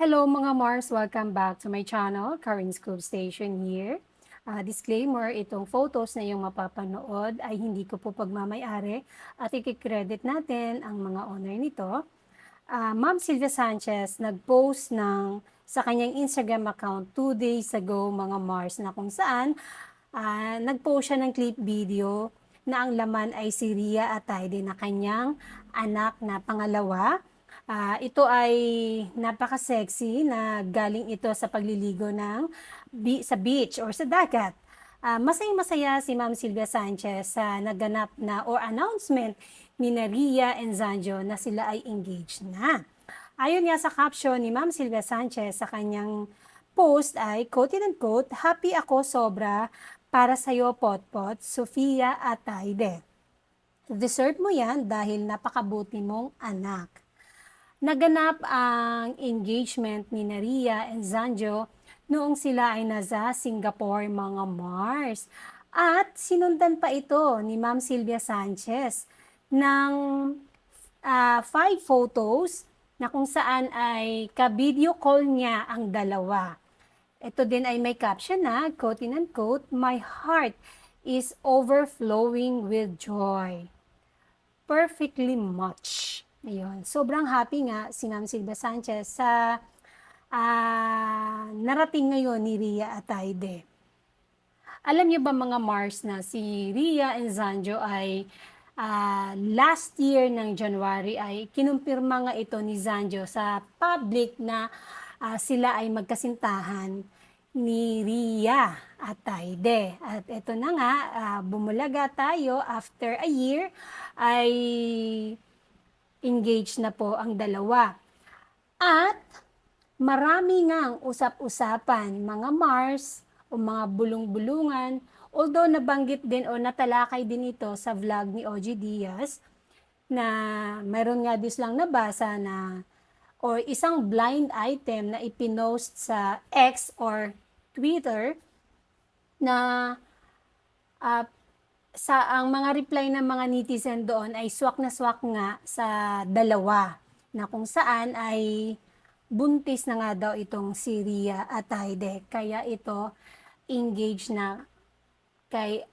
Hello mga Mars! Welcome back to my channel, Karin's Club Station here. Disclaimer, itong photos na yung mapapanood ay hindi ko po pagmamayari at ikikredit natin ang mga owner nito. Ma'am Sylvia Sanchez nag-post sa kanyang Instagram account 2 days ago mga Mars na kung saan nag-post siya ng clip video na ang laman ay si Ria Atayde na kanyang anak na pangalawa. Ito ay napaka-sexy na galing ito sa pagliligo sa beach or sa dagat. Masayang-masaya si Ma'am Sylvia Sanchez sa naganap na or announcement ni Ria and Zanjo na sila ay engaged na. Ayon nga sa caption ni Ma'am Sylvia Sanchez sa kanyang post ay, quote and quote, "Happy ako sobra para sa'yo, Potpot, Sofia Atayde. Deserve mo yan dahil napakabuti mong anak." Naganap ang engagement ni Ria and Zanjo noong sila ay nasa Singapore, mga Mars. At sinundan pa ito ni Ma'am Sylvia Sanchez ng 5 photos na kung saan ay ka-video call niya ang dalawa. Ito din ay may caption na, quote and quote, "My heart is overflowing with joy. Perfectly much." Ayun. Sobrang happy nga si Ma'am Sylvia Sanchez sa narating ngayon ni Ria Atayde. Alam niyo ba mga Mars na si Ria and Zanjo ay last year ng January ay kinumpirma nga ito ni Zanjo sa public na sila ay magkasintahan ni Ria Atayde. At ito na nga, bumulaga tayo after a year ay engaged na po ang dalawa. At marami ngang usap-usapan, mga Mars, o mga bulong-bulungan, although nabanggit din o natalakay din ito sa vlog ni OG Diaz, na mayroon nga dis lang nabasa na, or isang blind item na ipinost sa X or Twitter, na ang mga reply ng mga netizen doon ay swak na swak nga sa dalawa, na kung saan ay buntis na nga daw itong si Ria Atayde, kaya ito engaged na kay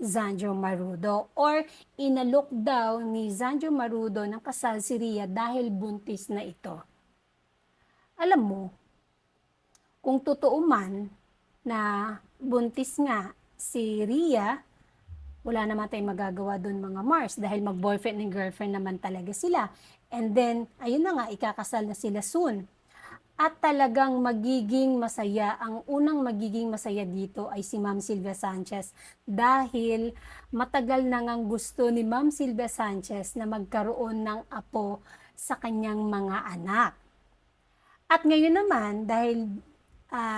Zanjo Marudo, or inalok daw ni Zanjo Marudo ng kasal si Ria dahil buntis na ito. Alam mo, kung totoo man na buntis nga si Ria, wala naman tayong magagawa doon mga Mars dahil mag-boyfriend and girlfriend naman talaga sila. And then, ayun na nga, ikakasal na sila soon. At talagang magiging masaya, ang unang magiging masaya dito ay si Ma'am Sylvia Sanchez dahil matagal na ngang gusto ni Ma'am Sylvia Sanchez na magkaroon ng apo sa kanyang mga anak. At ngayon naman, dahil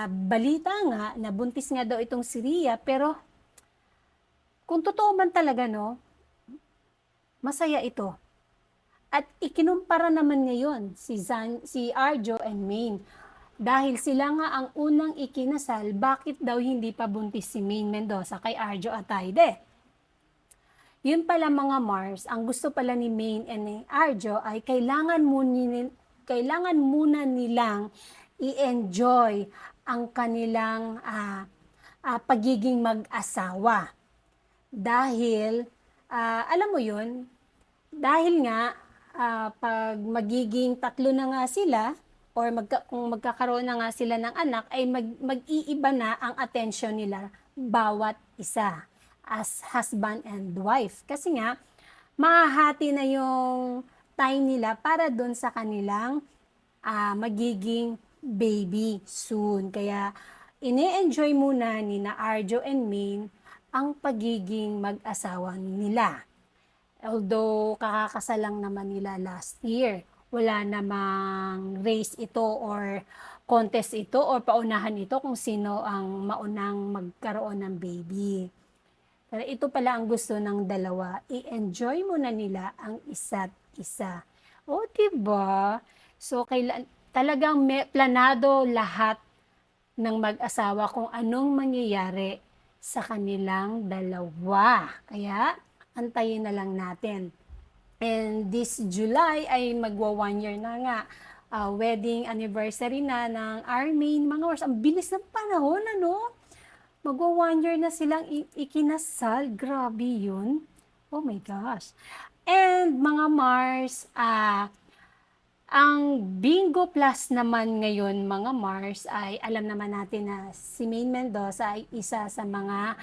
balita nga na buntis nga daw itong si Ria, pero kung totoo man talaga, no, masaya ito. At ikinumpara naman ngayon si Arjo and Maine. Dahil sila nga ang unang ikinasal, bakit daw hindi pa buntis si Maine Mendoza kay Arjo Atayde? Yun pala mga Mars, ang gusto pala ni Maine and ni Arjo ay kailangan muna nilang i-enjoy ang kanilang pagiging mag-asawa. Dahil, alam mo yun, dahil nga, pag magiging tatlo na nga sila, or kung magkakaroon na nga sila ng anak, ay mag-iiba na ang attention nila bawat isa as husband and wife. Kasi nga, mahahati na yung time nila para dun sa kanilang magiging baby soon. Kaya, ine-enjoy muna ni na Arjo and Maine ang pagiging mag-asawa nila. Although kakakasal lang naman nila last year, wala namang race ito or contest ito or paunahan ito kung sino ang maunang magkaroon ng baby. Pero ito pala ang gusto ng dalawa, i-enjoy muna nila ang isa't isa. O diba? So talagang planado lahat ng mag-asawa kung anong mangyayari sa kanilang dalawa. Kaya, antayin na lang natin. And this July ay magwa 1 year na nga wedding anniversary na ng Armin. Mga Mars, ang bilis ng panahon, ano? Magwa 1 year na silang ikinasal. Grabe yun. Oh my gosh. And mga Mars, ang Bingo Plus naman ngayon, mga Mars, ay alam naman natin na si Maine Mendoza ay isa sa mga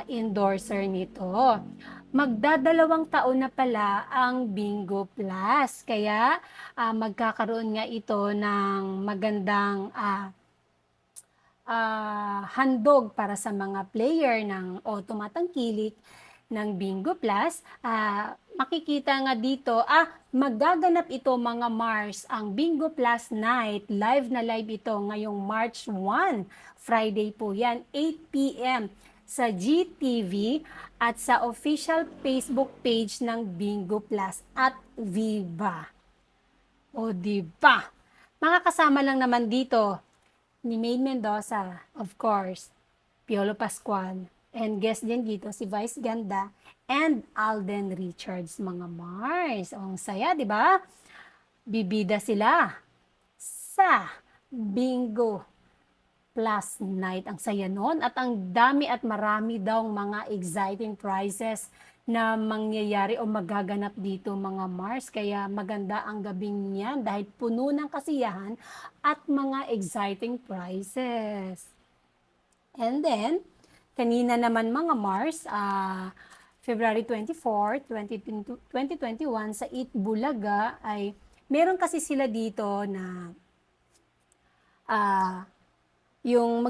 endorser nito. Magdadalawang taon na pala ang Bingo Plus. Kaya magkakaroon nga ito ng magandang handog para sa mga player ng o tumatangkilik ng Bingo Plus. Makikita nga dito, magaganap ito mga Mars, ang Bingo Plus Night. Live na live ito ngayong March 1, Friday po yan, 8 p.m. sa GTV at sa official Facebook page ng Bingo Plus at Viva. O diba? Makakasama lang naman dito ni Maine Mendoza, of course, Piolo Pascual, and guest din dito si Vice Ganda and Alden Richards, mga Mars. Ang saya, di ba? Bibida sila sa Bingo Plus Night. Ang saya nun at ang dami at marami daw mga exciting prizes na mangyayari o magaganap dito mga Mars. Kaya maganda ang gabing niyan dahil puno ng kasiyahan at mga exciting prizes. And then, kanina naman mga Mars, February 24, 2021 sa Eat Bulaga ay meron kasi sila dito na yung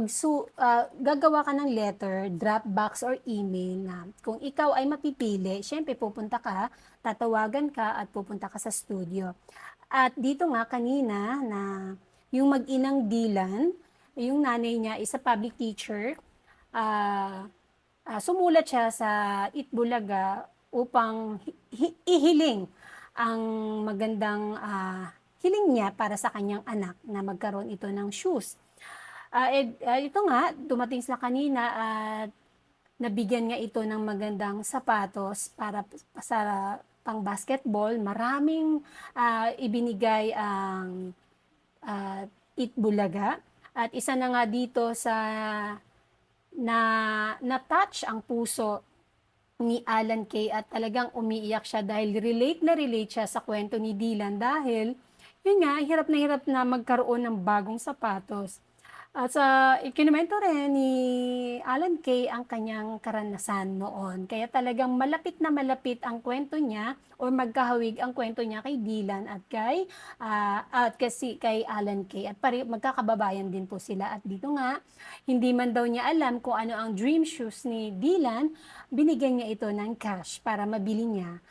gagawa ka ng letter, Dropbox or email na kung ikaw ay mapipili, syempre pupunta ka, tatawagan ka at pupunta ka sa studio. At dito nga kanina na yung mag-inang Dylan, yung nanay niya is a public teacher, sumulat siya sa Itbulaga upang ihiling ang magandang hiling niya para sa kanyang anak na magkaroon ito ng shoes. Ito nga, dumating sila kanina at nabigyan nga ito ng magandang sapatos para sa pang basketball. Maraming ibinigay ang Itbulaga. At isa na nga dito sa na-touch ang puso ni Alan Kay at talagang umiiyak siya dahil relate siya sa kwento ni Dylan dahil yun nga, hirap na magkaroon ng bagong sapatos. At ikinumento rin ni Alan Kay ang kanyang karanasan noon. Kaya talagang malapit na malapit ang kwento niya o magkahawig ang kwento niya kay Dylan at kay Alan Kay. At magkakababayan din po sila. At dito nga, hindi man daw niya alam kung ano ang dream shoes ni Dylan, binigyan niya ito ng cash para mabili niya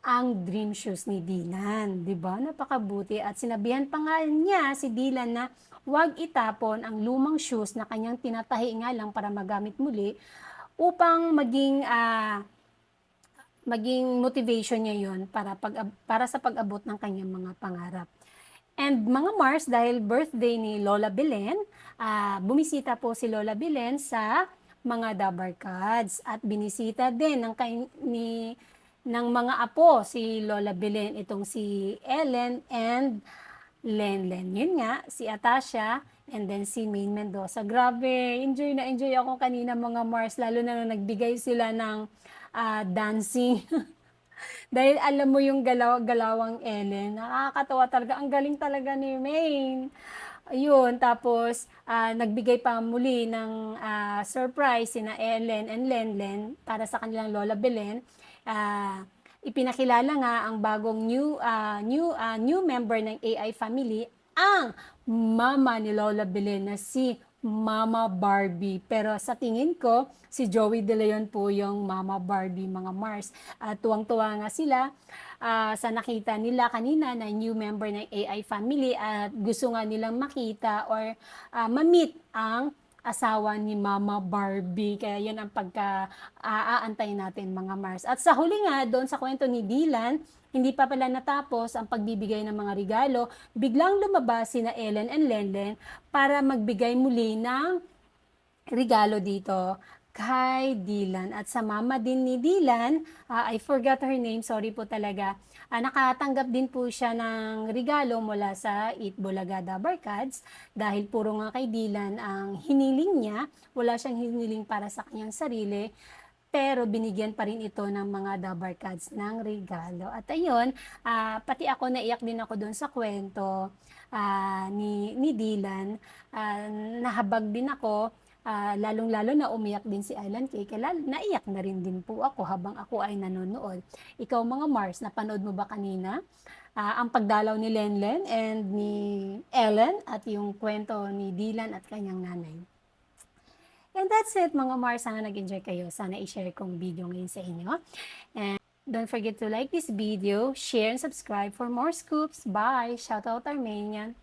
ang dream shoes ni Dylan. Diba? Napakabuti. At sinabihan pa nga niya si Dylan na huwag itapon ang lumang shoes na kanyang tinatahi nga lang para magamit muli upang maging motivation niya yon para sa pag-abot ng kanyang mga pangarap. And mga Mars, dahil birthday ni Lola Belen, bumisita po si Lola Belen sa mga Dabarkads at binisita din ng mga apo si Lola Belen, itong si Ellen and Lenlen. Yun nga, si Atasha and then si Maine Mendoza. Grabe, enjoy ako kanina mga Mars, lalo na nung nagbigay sila ng dancing. Dahil alam mo yung galawang Ellen, nakakatawa talaga. Ang galing talaga ni Maine. Ayun, tapos nagbigay pa muli ng surprise sina Ellen and Lenlen para sa kanilang Lola Belen. Ipinakilala nga ang bagong new member ng AI family, ang mama ni Lola Belen na si Mama Barbie. Pero sa tingin ko, si Joey De Leon po yung Mama Barbie, mga Mars. Tuwang-tuwa nga sila sa nakita nila kanina na new member ng AI family at gusto nga nilang makita or ma-meet ang asawa ni Mama Barbie. Kaya yun ang pagka-aantay natin mga Mars. At sa huli nga, doon sa kwento ni Dylan, hindi pa pala natapos ang pagbibigay ng mga regalo, biglang lumabas sina Ellen and Lenlen para magbigay muli ng regalo dito kay Dylan. At sa mama din ni Dylan, I forgot her name, sorry po talaga, Nakatanggap din po siya ng regalo mula sa Eat Bulaga Dabar Cards dahil puro nga kay Dylan ang hiniling niya. Wala siyang hiniling para sa kanyang sarili, pero binigyan pa rin ito ng mga Dabar Cards ng regalo. At ayun, pati ako naiyak din ako doon sa kwento ni Dylan. Nahabag din ako. Lalong-lalo na umiyak din si Alan Kay, kaya naiyak na rin din po ako habang ako ay nanonood. Ikaw mga Mars, napanood mo ba kanina? Ang pagdalaw ni Lenlen and ni Ellen at yung kwento ni Dylan at kanyang nanay. And that's it mga Mars, sana nag-enjoy kayo. Sana i-share kong video ngayon sa inyo. And don't forget to like this video, share and subscribe for more scoops. Bye! Shout out Armenian!